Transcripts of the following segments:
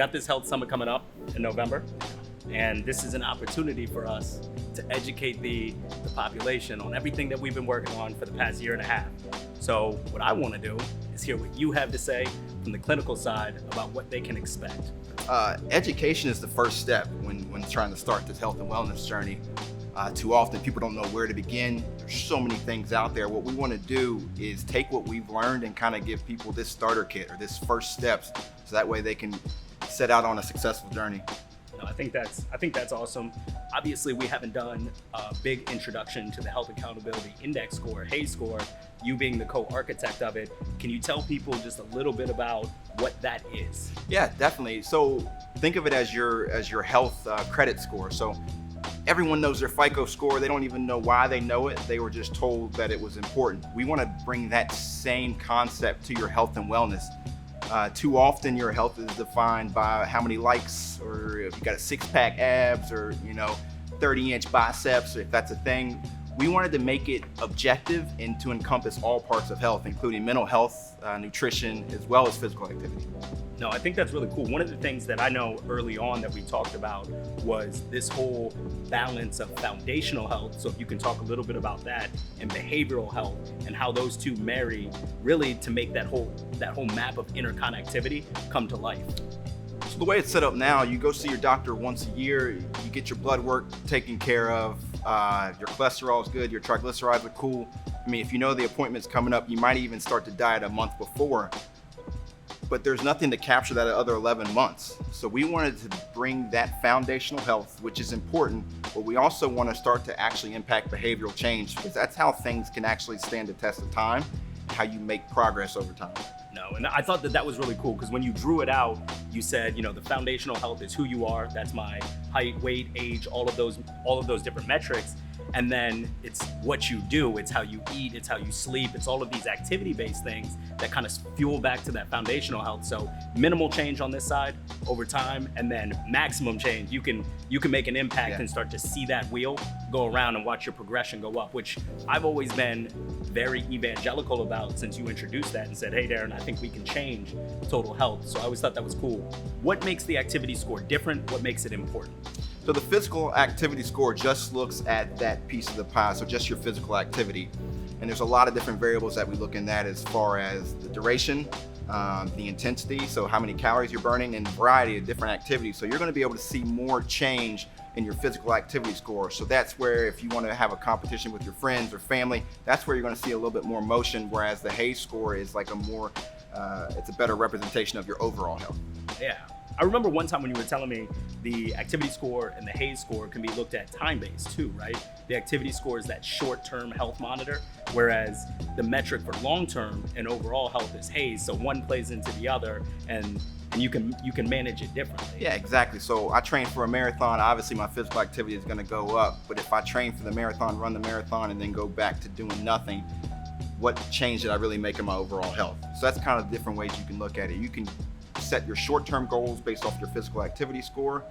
got this health summit coming up in November, and this is an opportunity for us to educate the population on everything that we've been working on for the past year and a half. So what I want to do is hear what you have to say from the clinical side about what they can expect. Education is the first step when trying to start this health and wellness journey. Too often people don't know where to begin. There's so many things out there. What we want to do is take what we've learned and kind of give people this starter kit or this first steps, so that way they can set out on a successful journey. No, I think that's awesome. Obviously, we haven't done a big introduction to the Health Accountability Index score, HAES score. You being the co-architect of it, can you tell people just a little bit about what that is? Yeah, definitely. So think of it as your health credit score. So everyone knows their FICO score. They don't even know why they know it. They were just told that it was important. We want to bring that same concept to your health and wellness. Too often your health is defined by how many likes, or if you got a six-pack abs, or 30-inch biceps, if that's a thing. We wanted to make it objective and to encompass all parts of health, including mental health, nutrition, as well as physical activity. No, I think that's really cool. One of the things that I know early on that we talked about was this whole balance of foundational health. So if you can talk a little bit about that, and behavioral health, and how those two marry really to make that whole map of interconnectivity come to life. So the way it's set up now, you go see your doctor once a year, you get your blood work taken care of, your cholesterol is good, your triglycerides are cool. I mean, if you know the appointment's coming up, you might even start to diet a month before. But there's nothing to capture that other 11 months. So we wanted to bring that foundational health, which is important, but we also want to start to actually impact behavioral change, because that's how things can actually stand the test of time, how you make progress over time. No, and I thought that was really cool, because when you drew it out, you said, the foundational health is who you are. That's my height, weight, age, all of those different metrics. And then it's what you do, it's how you eat, it's how you sleep, it's all of these activity-based things that kind of fuel back to that foundational health. So minimal change on this side over time, and then maximum change. You can make an impact and start to see that wheel go around and watch your progression go up, which I've always been very evangelical about since you introduced that and said, hey Darren, I think we can change total health. So I always thought that was cool. What makes the activity score different? What makes it important? So the physical activity score just looks at that piece of the pie, so just your physical activity. And there's a lot of different variables that we look in that, as far as the duration, the intensity, so how many calories you're burning, and a variety of different activities. So you're going to be able to see more change in your physical activity score. So that's where, if you want to have a competition with your friends or family, that's where you're going to see a little bit more motion, whereas the HAES score is like it's a better representation of your overall health. Yeah. I remember one time when you were telling me the activity score and the HAES score can be looked at time-based too, right? The activity score is that short-term health monitor, whereas the metric for long-term and overall health is HAES. So one plays into the other, and you can manage it differently. Yeah, exactly. So I train for a marathon. Obviously, my physical activity is going to go up. But if I train for the marathon, run the marathon, and then go back to doing nothing, what change did I really make in my overall health? So that's kind of different ways you can look at it. You can set your short-term goals based off your physical activity score,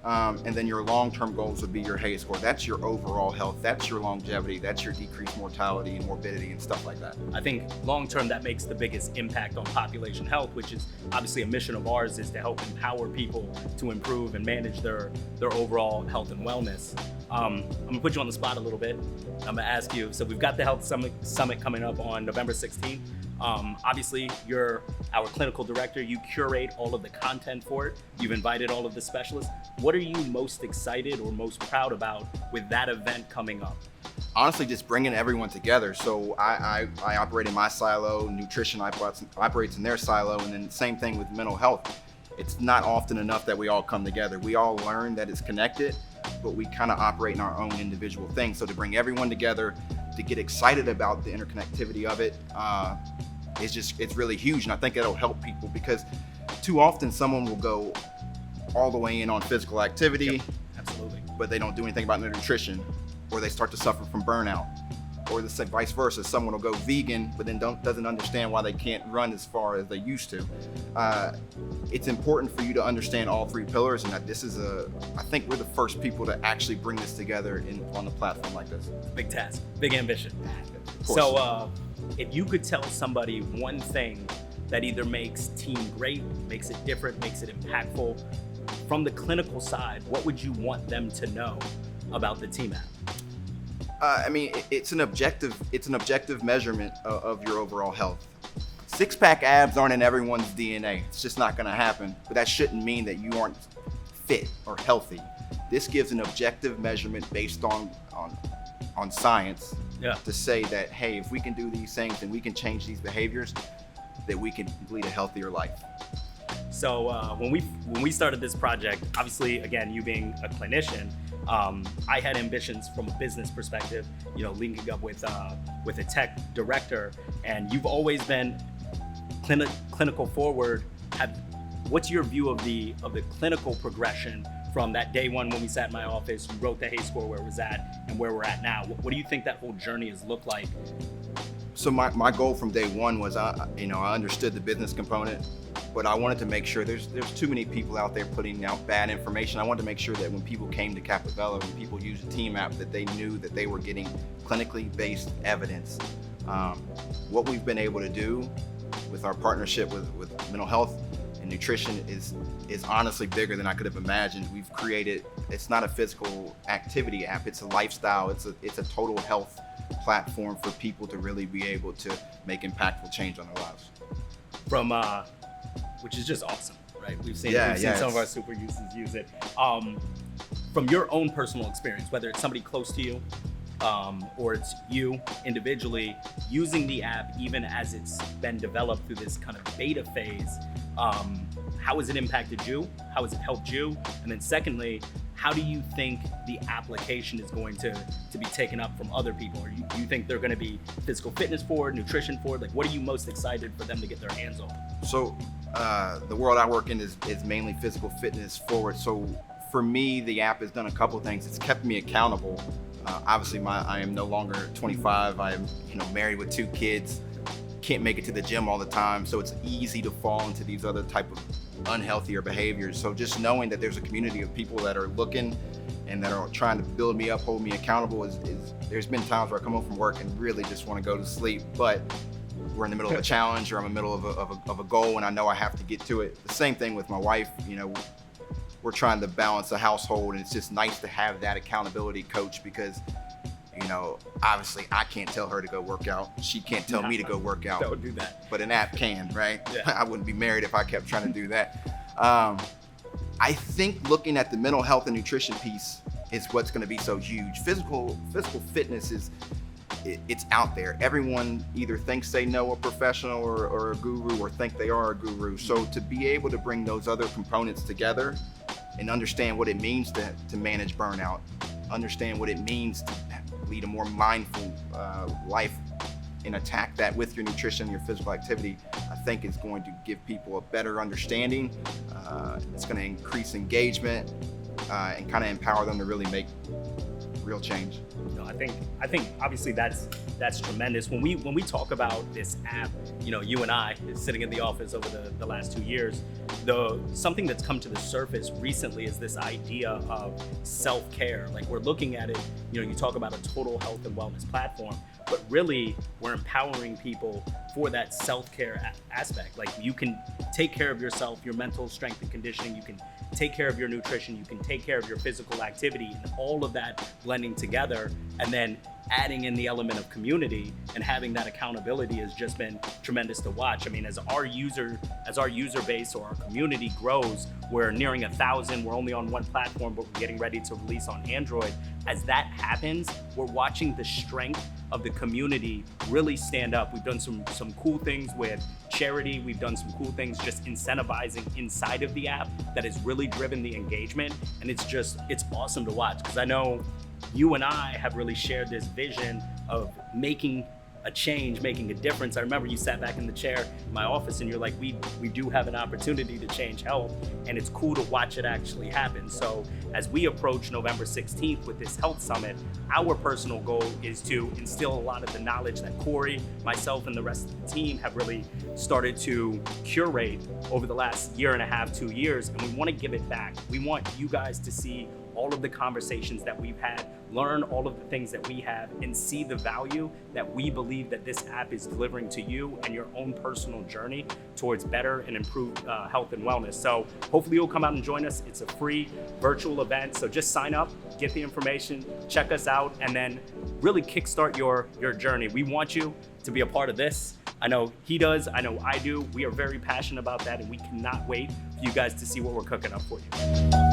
and then your long-term goals would be your HAES score. That's your overall health, that's your longevity, that's your decreased mortality and morbidity and stuff like that. I think long-term that makes the biggest impact on population health, which is obviously a mission of ours, is to help empower people to improve and manage their overall health and wellness. I'm gonna put you on the spot a little bit. I'm gonna ask you, so we've got the Health Summit coming up on November 16th. Obviously, you're our clinical director. You curate all of the content for it. You've invited all of the specialists. What are you most excited or most proud about with that event coming up? Honestly, just bringing everyone together. So I operate in my silo, nutrition operates in their silo, and then same thing with mental health. It's not often enough that we all come together. We all learn that it's connected, but we kind of operate in our own individual things. So to bring everyone together, to get excited about the interconnectivity of it, it's really huge. And I think it'll help people, because too often someone will go all the way in on physical activity, Yep, absolutely, but they don't do anything about their nutrition, or they start to suffer from burnout. Or the vice versa, someone will go vegan, but then doesn't understand why they can't run as far as they used to. It's important for you to understand all three pillars, and that I think we're the first people to actually bring this together on a platform like this. big task, big ambition. So if you could tell somebody one thing that either makes team great, makes it different, makes it impactful? From the clinical side, what would you want them to know about the TMap? I mean, it's an objective measurement of your overall health. Six-pack abs aren't in everyone's DNA. It's just not going to happen. But that shouldn't mean that you aren't fit or healthy. This gives an objective measurement based on science, to say that, hey, if we can do these things and we can change these behaviors, that we can lead a healthier life. So when we started this project, obviously, again, you being a clinician, I had ambitions from a business perspective, linking up with a tech director, and you've always been clinical forward. What's your view of the clinical progression from that day one when we sat in my office, you wrote the HAY score where it was at and where we're at now? What do you think that whole journey has looked like? So my goal from day one was, I understood the business component, but I wanted to make sure there's too many people out there putting out bad information. I wanted to make sure that when people came to Capovela, when people used the TMap, that they knew that they were getting clinically based evidence. What we've been able to do with our partnership with mental health and nutrition is honestly bigger than I could have imagined. We've created, it's not a physical activity app, it's a lifestyle, it's a total health platform for people to really be able to make impactful change on their lives. Which is just awesome, right? We've seen some of our super users use it. From your own personal experience, whether it's somebody close to you, or it's you individually using the app, even as it's been developed through this kind of beta phase, how has it impacted you? How has it helped you? And then secondly, how do you think the application is going to be taken up from other people? Or do you think they're going to be physical fitness forward, nutrition forward? Like, what are you most excited for them to get their hands on? So the world I work in is mainly physical fitness forward. So for me, the app has done a couple of things. It's kept me accountable. Obviously, I am no longer 25. I am married with 2 kids. Can't make it to the gym all the time, so it's easy to fall into these other type of unhealthier behaviors. So just knowing that there's a community of people that are looking and that are trying to build me up, hold me accountable, is there's been times where I come home from work and really just want to go to sleep, but we're in the middle of a challenge or I'm in the middle of a goal and I know I have to get to it. The same thing with my wife. We're trying to balance a household, and it's just nice to have that accountability coach because obviously I can't tell her to go work out. She can't tell me to go work out. That would do that. But an app can, right? Yeah. I wouldn't be married if I kept trying to do that. I think looking at the mental health and nutrition piece is what's going to be so huge. Physical fitness it's out there. Everyone either thinks they know a professional or a guru or think they are a guru. So to be able to bring those other components together and understand what it means to manage burnout, understand what it means to lead a more mindful life and attack that with your nutrition, your physical activity, I think is going to give people a better understanding. It's going to increase engagement and kind of empower them to really make real change. I think obviously that's tremendous. When we talk about this app, you and I sitting in the office over the last 2 years, something that's come to the surface recently is this idea of self-care. Like, we're looking at it, you talk about a total health and wellness platform, but really we're empowering people for that self-care aspect. Like, you can take care of yourself, your mental strength and conditioning, you can take care of your nutrition, you can take care of your physical activity, and all of that blending together, and then adding in the element of community and having that accountability has just been tremendous to watch. I mean, as our user base or our community grows, we're nearing 1,000. We're only on one platform, but we're getting ready to release on Android. As that happens, we're watching the strength of the community really stand up. We've done some cool things with charity. We've done some cool things just incentivizing inside of the app that has really driven the engagement. And it's awesome to watch, because I know you and I have really shared this vision of making a change, making a difference. I remember you sat back in the chair in my office and you're like, we do have an opportunity to change health, and it's cool to watch it actually happen. So as we approach November 16th with this health summit, our personal goal is to instill a lot of the knowledge that Cory, myself, and the rest of the team have really started to curate over the last 1.5 years, 2 years, and we want to give it back. We want you guys to see all of the conversations that we've had, learn all of the things that we have, and see the value that we believe that this app is delivering to you and your own personal journey towards better and improved health and wellness. So hopefully you'll come out and join us. It's a free virtual event. So just sign up, get the information, check us out, and then really kickstart your journey. We want you to be a part of this. I know he does, I know I do. We are very passionate about that, and we cannot wait for you guys to see what we're cooking up for you.